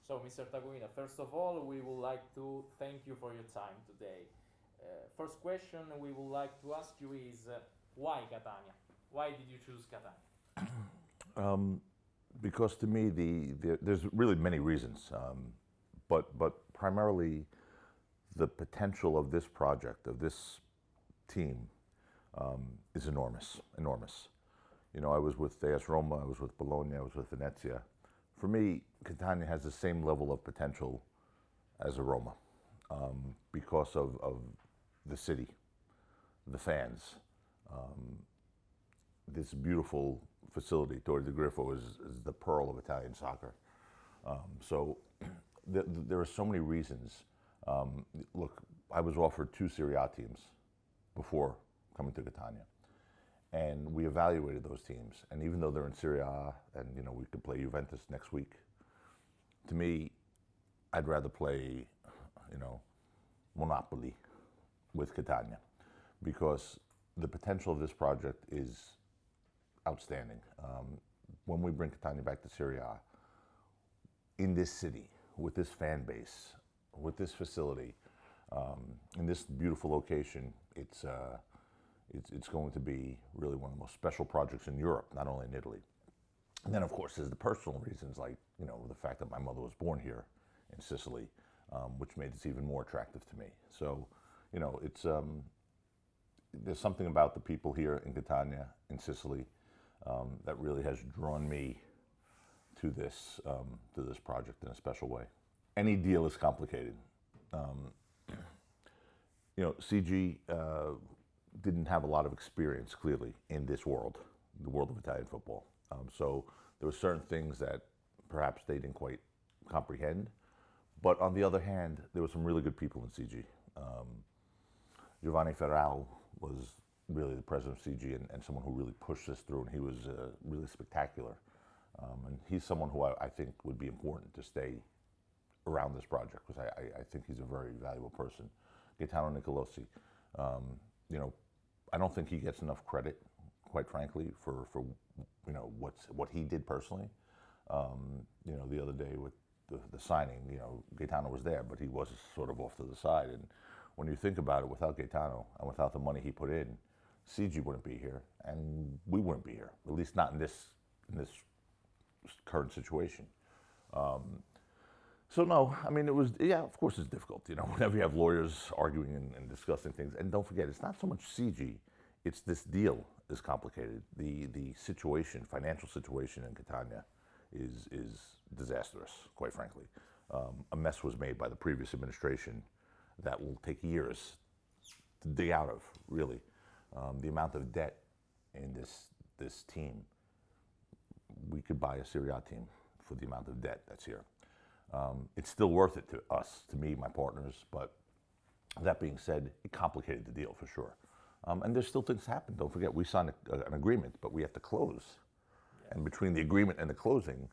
So, Mr. Tacopina, first of all, we would like to thank you for your time today. First question we would like to ask you is why Catania? Why did you choose Catania? Because to me, there's really many reasons, but primarily the potential of this project, of this team, is enormous, enormous. You know, I was with AS Roma, I was with Bologna, I was with Venezia. For me, Catania has the same level of potential as a Roma, because of the city, the fans. This beautiful facility, Torre de Grifo, is the pearl of Italian soccer. So there are so many reasons. Look, I was offered 2 Serie A teams before coming to Catania, and we evaluated those teams. And even though they're in Serie A, and you know we could play Juventus next week, to me, I'd rather play, you know, Monopoly with Catania, because the potential of this project is outstanding. When we bring Catania back to Serie A, in this city, with this fan base, with this facility, in this beautiful location, it's going to be really one of the most special projects in Europe, not only in Italy. And then, of course, there's the personal reasons, like, you know, the fact that my mother was born here in Sicily, which made this even more attractive to me. So, you know, it's there's something about the people here in Catania, in Sicily, that really has drawn me to this project in a special way. Any deal is complicated. You know, CG didn't have a lot of experience, clearly, in this world, the world of Italian football. So there were certain things that perhaps they didn't quite comprehend. But on the other hand, there were some really good people in CG. Giovanni Ferrao was really the president of CG and someone who really pushed this through, and he was really spectacular. And he's someone who I think would be important to stay around this project, because I think he's a very valuable person. Gaetano Nicolosi, you know, I don't think he gets enough credit, quite frankly, for you know what he did personally. You know, the other day with the signing, you know, Gaetano was there, but he was sort of off to the side. And when you think about it, without Gaetano and without the money he put in, CG wouldn't be here, and we wouldn't be here. At least not in this current situation. So no, I mean, it was, yeah, of course it's difficult, you know, whenever you have lawyers arguing and discussing things. And don't forget, it's not so much CG, it's this deal is complicated. The situation, financial situation in Catania is disastrous, quite frankly. A mess was made by the previous administration that will take years to dig out of, really. The amount of debt in this team, we could buy a Serie A team for the amount of debt that's here. It's still worth it to us, to me, my partners, but that being said, it complicated the deal for sure. And there's still things happen. Don't forget, we signed an agreement, but we have to close. Yeah. And between the agreement and the closing,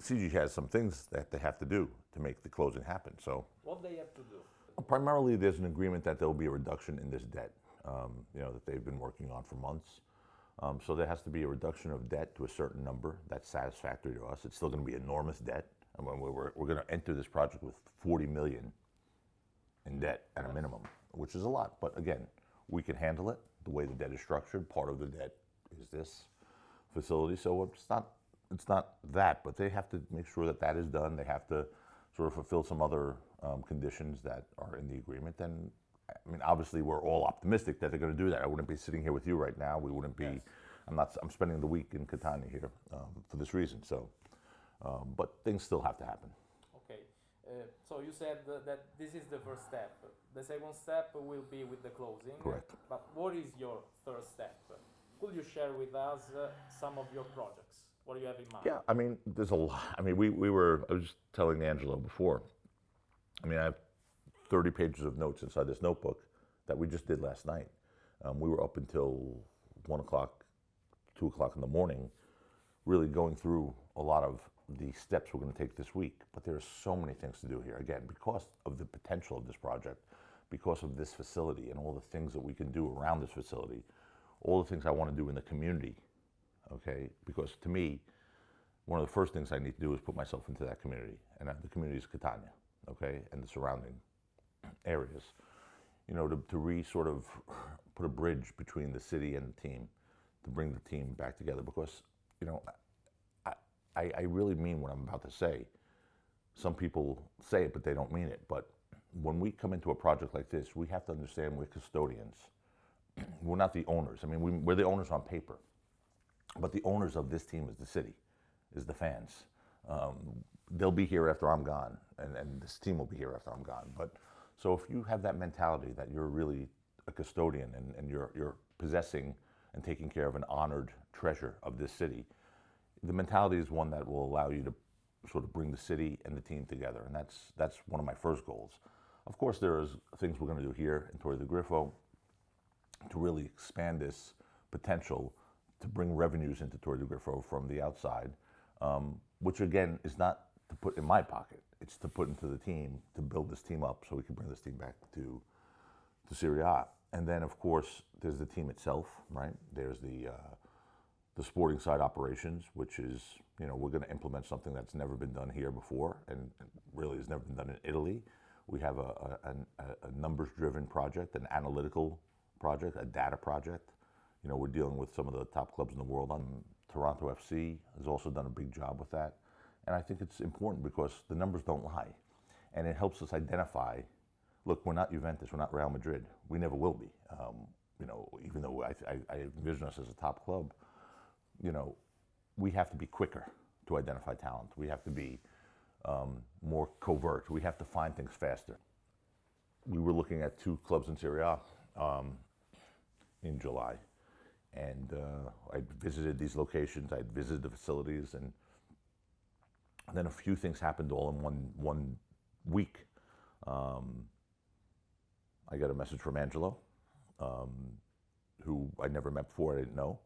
CG has some things that they have to do to make the closing happen. So, what they have to do? Primarily, there's an agreement that there will be a reduction in this debt, you know, that they've been working on for months. So there has to be a reduction of debt to a certain number that's satisfactory to us. It's still going to be enormous debt. I mean, we're going to enter this project with 40 million in debt at a minimum, which is a lot. But again, we can handle it the way the debt is structured. Part of the debt is this facility, so it's not that, but they have to make sure that that is done. They have to sort of fulfill some other conditions that are in the agreement. And I mean, obviously, we're all optimistic that they're going to do that. I wouldn't be sitting here with you right now. We wouldn't be. Yes. I'm spending the week in Catania here for this reason. So, but things still have to happen. Okay. So you said that this is the first step. The second step will be with the closing. Correct. But what is your third step? Could you share with us some of your projects? What do you have in mind? Yeah, I mean, there's a lot. I mean, I was just telling Angelo before. I mean, I have 30 pages of notes inside this notebook that we just did last night. We were up until 1 o'clock, 2 o'clock in the morning, really going through a lot of the steps we're going to take this week. But there are so many things to do here. Again, because of the potential of this project, because of this facility and all the things that we can do around this facility, all the things I want to do in the community, okay? Because to me, one of the first things I need to do is put myself into that community, and the community is Catania, okay, and the surrounding areas. You know, to sort of put a bridge between the city and the team, to bring the team back together, because, you know, I really mean what I'm about to say. Some people say it, but they don't mean it. But when we come into a project like this, we have to understand we're custodians. We're not the owners. I mean, we're the owners on paper, but the owners of this team is the city, is the fans. They'll be here after I'm gone, and this team will be here after I'm gone. But so if you have that mentality that you're really a custodian and you're possessing and taking care of an honored treasure of this city, the mentality is one that will allow you to sort of bring the city and the team together, and that's one of my first goals. Of course, there is things we're going to do here in Torre del Grifo to really expand this potential to bring revenues into Torre del Grifo from the outside, which again is not to put in my pocket. It's to put into the team, to build this team up so we can bring this team back to Serie A. And then, of course, there's the team itself, right? There's the sporting side operations, which is, you know, we're going to implement something that's never been done here before and really has never been done in Italy. We have a numbers-driven project, an analytical project, a data project. You know, we're dealing with some of the top clubs in the world. Toronto FC has also done a big job with that. And I think it's important because the numbers don't lie. And it helps us identify, look, we're not Juventus, we're not Real Madrid. We never will be. You know, even though I envision us as a top club, you know, we have to be quicker to identify talent. We have to be more covert. We have to find things faster. We were looking at 2 clubs in Serie A in July. And I visited these locations, I visited the facilities, and then a few things happened all in one week. I got a message from Angelo, who I never met before, I didn't know.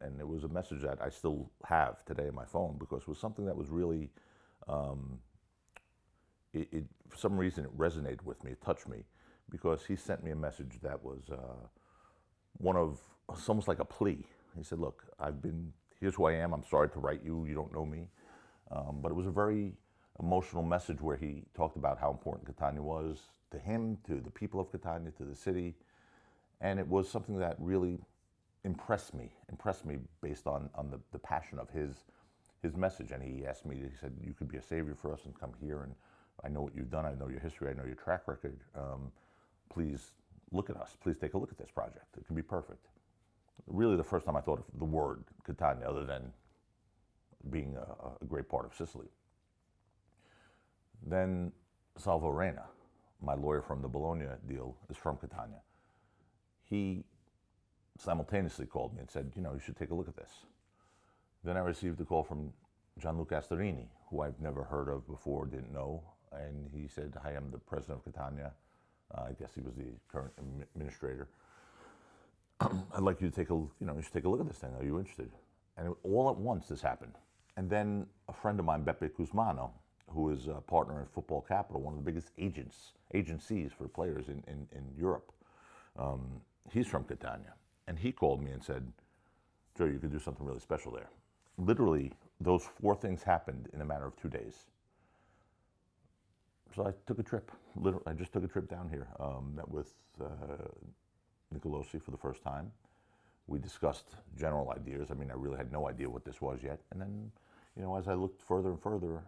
And it was a message that I still have today on my phone because it was something that was really, for some reason it resonated with me, it touched me, because he sent me a message that was it's almost like a plea. He said, look, here's who I am, I'm sorry to write you, you don't know me. But it was a very emotional message where he talked about how important Catania was to him, to the people of Catania, to the city. And it was something that really impressed me based on the passion of his message. And he asked me, he said, you could be a savior for us and come here, and I know what you've done, I know your history, I know your track record. Please look at us, please take a look at this project. It can be perfect. Really the first time I thought of the word Catania, other than being a great part of Sicily. Then Salvo Reina, my lawyer from the Bologna deal, is from Catania. He simultaneously called me and said, you know, you should take a look at this. Then I received a call from Gianluca Astarini, who I've never heard of before, didn't know, and he said, hi, I'm the president of Catania. I guess he was the current administrator. I'd like you to you should take a look at this thing. Are you interested? And all at once this happened. And then a friend of mine, Beppe Kuzmano, who is a partner in Football Capital, one of the biggest agencies for players in Europe, he's from Catania. And he called me and said, Joe, you could do something really special there. Literally, those 4 things happened in a matter of 2 days. So I took a trip. I just took a trip down here. Met with Nicolosi for the first time. We discussed general ideas. I mean, I really had no idea what this was yet. And then, you know, as I looked further and further,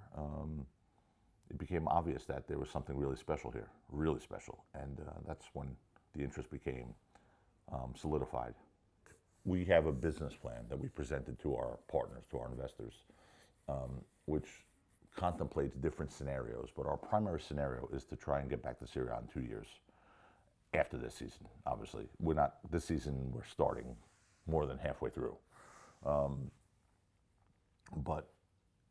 it became obvious that there was something really special here, really special. And that's when the interest became solidified. We have a business plan that we presented to our partners, to our investors, which contemplates different scenarios. But our primary scenario is to try and get back to Serie A in 2 years. After this season, obviously. This season we're starting more than halfway through. But,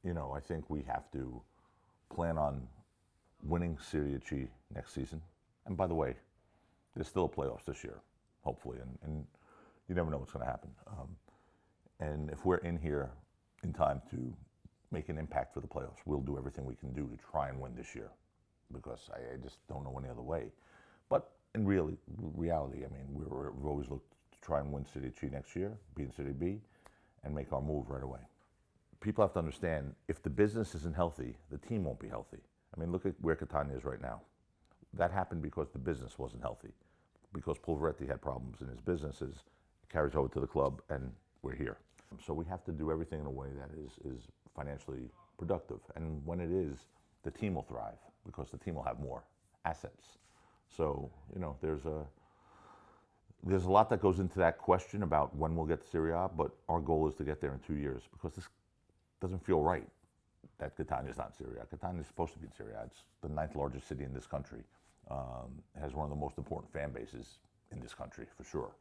you know, I think we have to plan on winning Serie C next season. And by the way, there's still playoffs this year, hopefully, and you never know what's going to happen. And if we're in here in time to make an impact for the playoffs, we'll do everything we can do to try and win this year, because I just don't know any other way. But in reality, I mean, we've always looked to try and win Serie C next year, be in Serie B, and make our move right away. people have to understand, if the business isn't healthy, the team won't be healthy. I mean, look at where Catania is right now. That happened because the business wasn't healthy. Because Pulveretti had problems in his businesses, it carries over to the club, and we're here. So we have to do everything in a way that is financially productive. And when it is, the team will thrive because the team will have more assets. So, you know, there's a lot that goes into that question about when we'll get to Serie A, but our goal is to get there in 2 years because this doesn't feel right that Catania is not in Serie A. Catania is supposed to be in Serie A. It's the 9th largest city in this country. It has one of the most important fan bases in this country, for sure.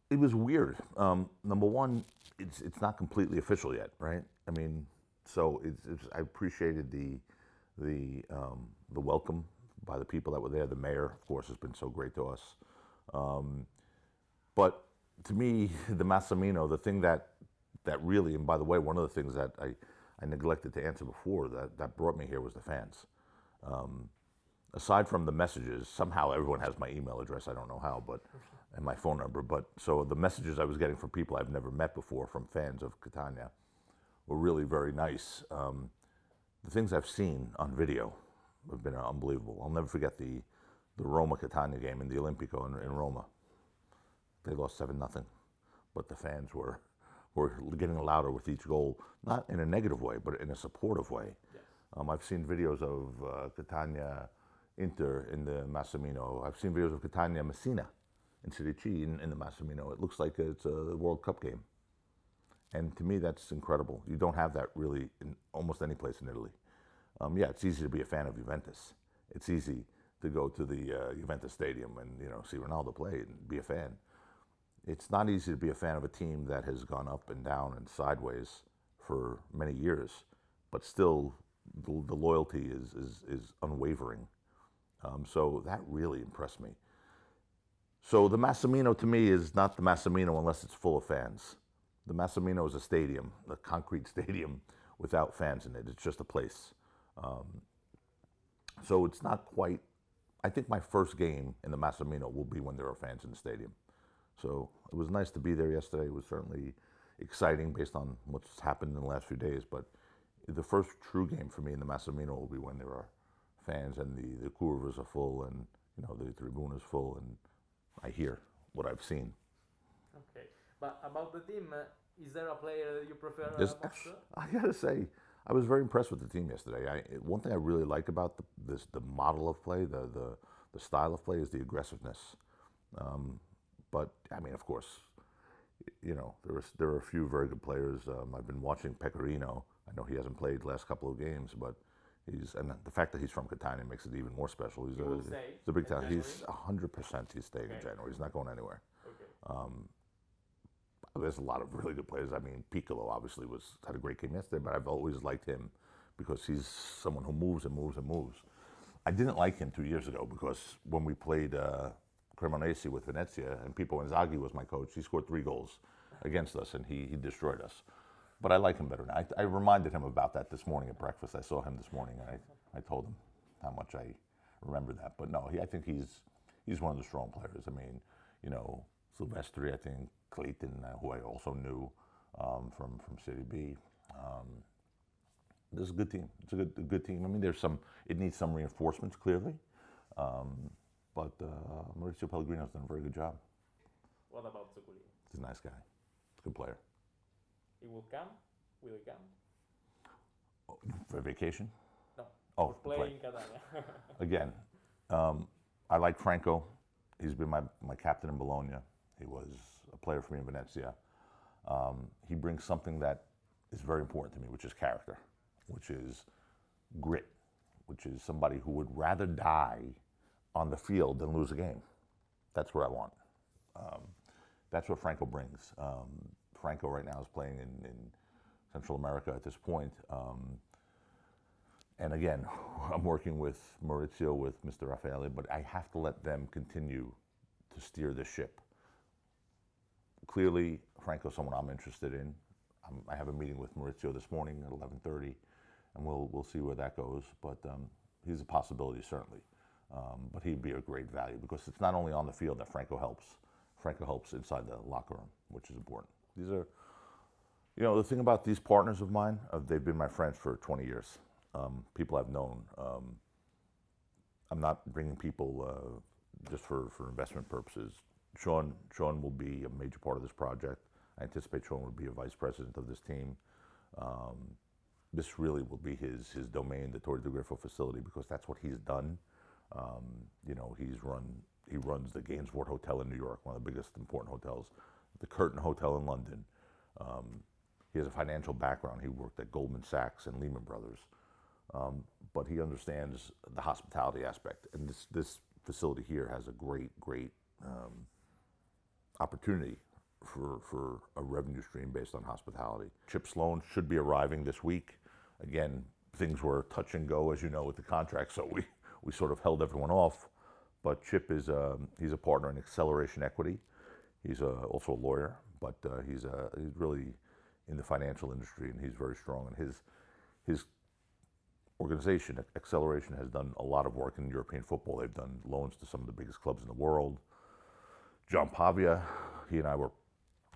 It was weird. Number one, it's not completely official yet, right? I mean, so I appreciated the welcome by the people that were there. The mayor, of course, has been so great to us. But to me, the Massimino, the thing that really, and by the way, one of the things that I neglected to answer before that brought me here was the fans. Aside from the messages, somehow everyone has my email address, I don't know how, but and my phone number. But so the messages I was getting from people I've never met before, from fans of Catania, were really very nice. The things I've seen on video have been unbelievable. I'll never forget the Roma Catania game in the Olimpico in Roma. They lost 7-0, but the fans were getting louder with each goal, not in a negative way, but in a supportive way. Yeah. I've seen videos of Catania Inter in the Massimino. I've seen videos of Catania Messina in Serie C in the Massimino. It looks like it's a World Cup game. And to me, that's incredible. You don't have that really in almost any place in Italy. Yeah, it's easy to be a fan of Juventus. It's easy to go to the Juventus Stadium and, you know, see Ronaldo play and be a fan. It's not easy to be a fan of a team that has gone up and down and sideways for many years, but still the loyalty is unwavering. So that really impressed me. So the Massimino to me is not the Massimino unless it's full of fans. The Massimino is a stadium, a concrete stadium without fans in it. It's just a place. So it's not quite, I think my first game in the Massimino will be when there are fans in the stadium. So it was nice to be there yesterday. It was certainly exciting based on what's happened in the last few days, but the first true game for me in the Massimino will be when there are fans and the curvas are full and, you know, the tribune is full and I hear what I've seen. Okay, but about the team, is there a player that you prefer? I gotta say, I was very impressed with the team yesterday. One thing I really like about the model of play, the style of play, is the aggressiveness. But I mean, of course, you know, there are a few very good players. I've been watching Pecorino. I know he hasn't played the last couple of games, but and the fact that he's from Catania makes it even more special. He's a big talent. He's 100%. He's staying in January. He's not going anywhere. Okay. There's a lot of really good players. I mean, Piccolo obviously had a great game yesterday, but I've always liked him because he's someone who moves and moves and moves. I didn't like him 2 years ago because when we played Cremonese with Venezia and Pippo Inzaghi was my coach, he scored 3 goals against us and he destroyed us. But I like him better now. I reminded him about that this morning at breakfast. I saw him this morning and I told him how much I remember that. But no, I think he's one of the strong players. I mean, you know, Silvestri, I think, Clayton, who I also knew from Serie B. This is a good team. It's a good team. I mean, it needs some reinforcements, clearly. But Maurizio Pellegrino's done a very good job. What about Zuculini? He's a nice guy. He's a good player. He will come? Will he come? Oh, for vacation? No. Oh, for playing Catania. Again, I like Franco. He's been my captain in Bologna. He was a player for me in Venezia. He brings something that is very important to me, which is character, which is grit, which is somebody who would rather die on the field than lose a game. That's what I want. That's what Franco brings. Franco right now is playing in Central America at this point. And again, I'm working with Maurizio, with Mr. Raffaele, but I have to let them continue to steer the ship. Clearly, Franco's someone I'm interested in. I have a meeting with Maurizio this morning at 11:30, and we'll see where that goes. But he's a possibility, certainly. But he'd be a great value because it's not only on the field that Franco helps. Franco helps inside the locker room, which is important. These are, You know, the thing about these partners of mine, they've been my friends for 20 years. People I've known. I'm not bringing people just for investment purposes. Sean will be a major part of this project. I anticipate Sean will be a vice president of this team. This really will be his domain, the Torre del Griffo facility, because that's what he's done. You know, he runs the Gainsbourg Hotel in New York, one of the biggest important hotels, the Curtin Hotel in London. He has a financial background. He worked at Goldman Sachs and Lehman Brothers, but he understands the hospitality aspect. And this facility here has a great opportunity for a revenue stream based on hospitality. Chip Sloan should be arriving this week. Again, things were touch and go, as you know, with the contract, so we sort of held everyone off. But Chip is he's a partner in Acceleration Equity. He's also a lawyer, but he's really in the financial industry, and he's very strong. And his organization, Acceleration, has done a lot of work in European football. They've done loans to some of the biggest clubs in the world. John Pavia, he and I were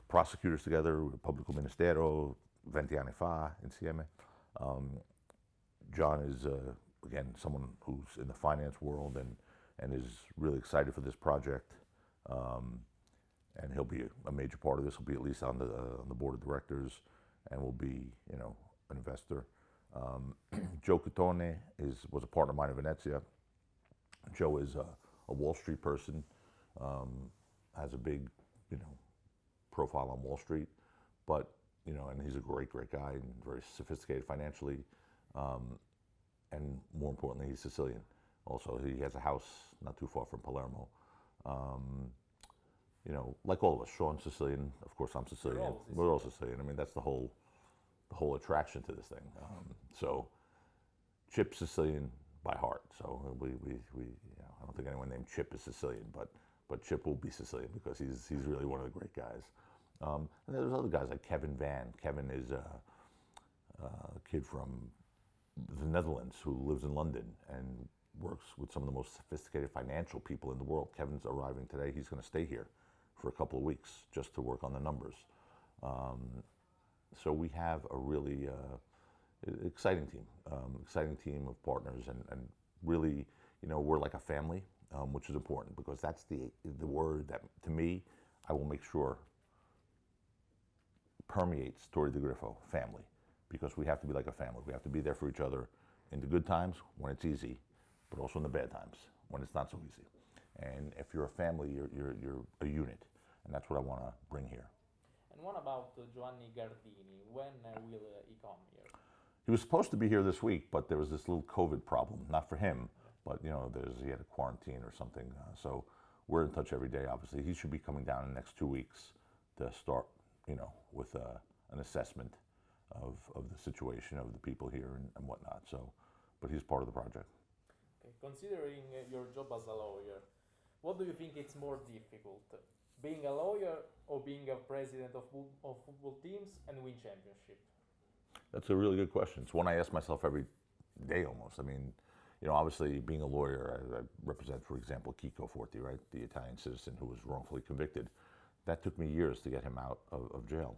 prosecutors together, Pubblico Ministero, 20 anni fa, insieme. John is, again, someone who's in the finance world and is really excited for this project. And he'll be a major part of this. He'll be at least on the board of directors, and will be, you know, an investor. Joe Cotone was a partner of mine in Venezia. Joe is a Wall Street person, has a big, you know, profile on Wall Street, but, you know, and he's a great guy and very sophisticated financially, and more importantly, he's Sicilian. Also, he has a house not too far from Palermo. You know, like all of us, Sean's Sicilian. Of course, I'm Sicilian. We're all Sicilian. I mean, that's the whole attraction to this thing. So, Chip's Sicilian by heart. So we you know, I don't think anyone named Chip is Sicilian, but Chip will be Sicilian because he's really one of the great guys. And there's other guys like Kevin Van. Kevin is a kid from the Netherlands who lives in London and works with some of the most sophisticated financial people in the world. Kevin's arriving today. He's going to stay here for a couple of weeks just to work on the numbers. So we have a really exciting team of partners, and really, you know, we're like a family, which is important because that's the word that, to me, I will make sure permeates Torre del Griffo, family, because we have to be like a family. We have to be there for each other in the good times when it's easy, but also in the bad times when it's not so easy. And if you're a family, you're a unit, and that's what I want to bring here. And what about Giovanni Gardini? When will he come here? He was supposed to be here this week, but there was this little COVID problem. Not for him, but you know, he had a quarantine or something. So we're in touch every day. Obviously, he should be coming down in the next 2 weeks to start, you know, with an assessment of the situation of the people here and whatnot. So, but he's part of the project. Okay. Considering your job as a lawyer, what do you think it's more difficult? Being a lawyer or being a president of football teams and win championship? That's a really good question. It's one I ask myself every day almost. I mean, you know, obviously being a lawyer, I represent, for example, Chico Forti, right? The Italian citizen who was wrongfully convicted. That took me years to get him out of jail.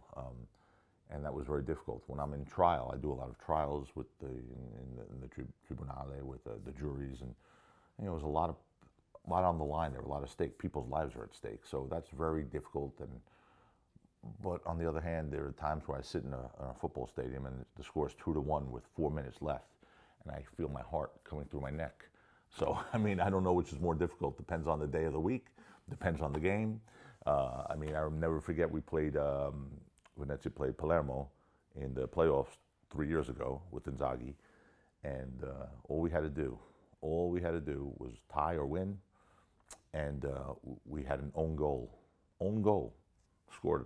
And that was very difficult. When I'm in trial, I do a lot of trials with in the tribunale with the juries, and you know, there's a lot on the line there, a lot of stake. People's lives are at stake, so that's very difficult. But on the other hand, there are times where I sit in a football stadium and the score is 2-1 with 4 minutes left, and I feel my heart coming through my neck. So I mean, I don't know which is more difficult. Depends on the day of the week. Depends on the game. I mean, I'll never forget we played. Venezia played Palermo in the playoffs 3 years ago with Inzaghi, and all we had to do was tie or win, and we had an own goal scored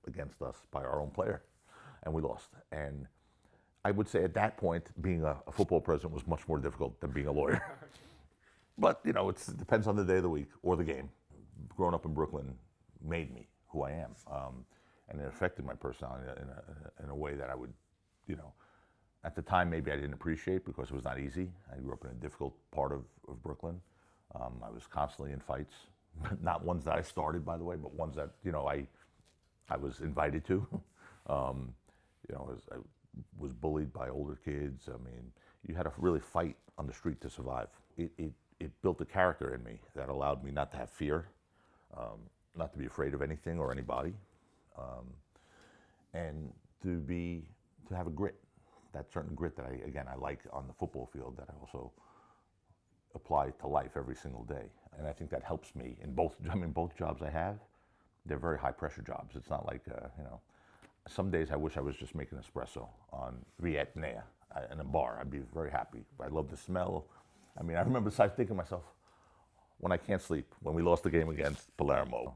against us by our own player, and we lost. And I would say at that point, being a football president was much more difficult than being a lawyer. But you know, it depends on the day of the week or the game. Growing up in Brooklyn made me who I am. And it affected my personality in a way that I would, you know, at the time maybe I didn't appreciate because it was not easy. I grew up in a difficult part of Brooklyn. I was constantly in fights, not ones that I started, by the way, but ones that, you know, I was invited to. You know, I was bullied by older kids. I mean, you had to really fight on the street to survive. It built a character in me that allowed me not to have fear, not to be afraid of anything or anybody, and to have a grit, that certain grit that I like on the football field, that I also apply to life every single day. And I think that helps me in both jobs I have. They're very high pressure jobs. It's not like, you know, some days I wish I was just making espresso on Vietnam in a bar. I'd be very happy. I love the smell. I mean, I remember thinking to myself, when I can't sleep, when we lost the game against Palermo,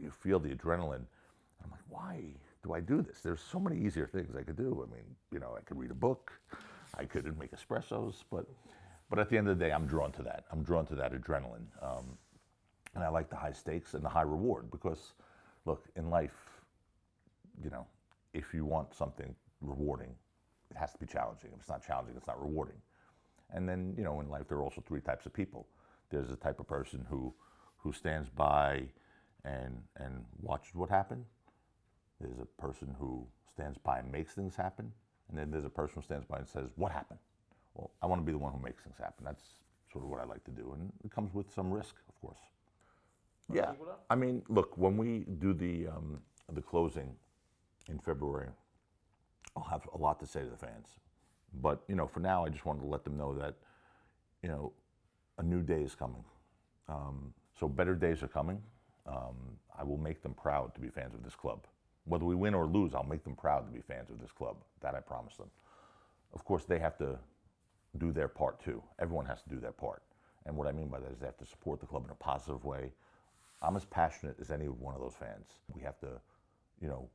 you feel the adrenaline. I'm like, why do I do this? There's so many easier things I could do. I mean, you know, I could read a book, I could make espressos, but at the end of the day, I'm drawn to that. I'm drawn to that adrenaline. And I like the high stakes and the high reward because, look, in life, you know, if you want something rewarding, it has to be challenging. If it's not challenging, it's not rewarding. And then, you know, in life, there are also three types of people. There's the type of person who stands by and watches what happened. There's a person who stands by and makes things happen. And then there's a person who stands by and says, what happened? Well, I want to be the one who makes things happen. That's sort of what I like to do. And it comes with some risk, of course. Yeah, I mean, look, when we do the closing in February, I'll have a lot to say to the fans. But, you know, for now, I just wanted to let them know that, you know, a new day is coming. So better days are coming. I will make them proud to be fans of this club. Whether we win or lose, I'll make them proud to be fans of this club. That I promise them. Of course, they have to do their part too. Everyone has to do their part. And what I mean by that is they have to support the club in a positive way. I'm as passionate as any one of those fans. We have to, you know,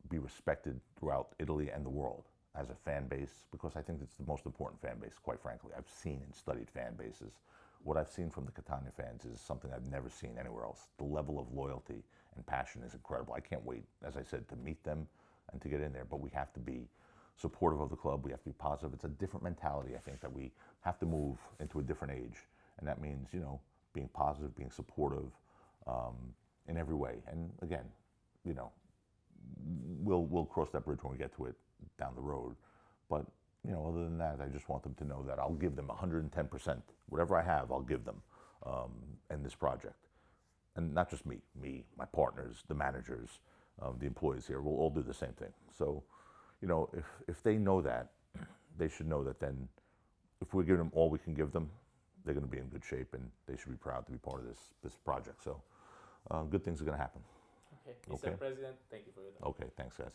be respected throughout Italy and the world as a fan base, because I think it's the most important fan base, quite frankly. I've seen and studied fan bases. What I've seen from the Catania fans is something I've never seen anywhere else. The level of loyalty and passion is incredible. I can't wait, as I said, to meet them and to get in there, but we have to be supportive of the club. We have to be positive. It's a different mentality, I think, that we have to move into a different age. And that means, you know, being positive, being supportive in every way. And again, you know, we'll cross that bridge when we get to it down the road. But, you know, other than that, I just want them to know that I'll give them 110%. Whatever I have, I'll give them in this project. And not just me, my partners, the managers, the employees here, we'll all do the same thing. So, you know, if they know that, they should know that then if we give them all we can give them, they're going to be in good shape and they should be proud to be part of this project. So good things are going to happen. Okay. Mr. President, thank you for your time. Okay, thanks guys.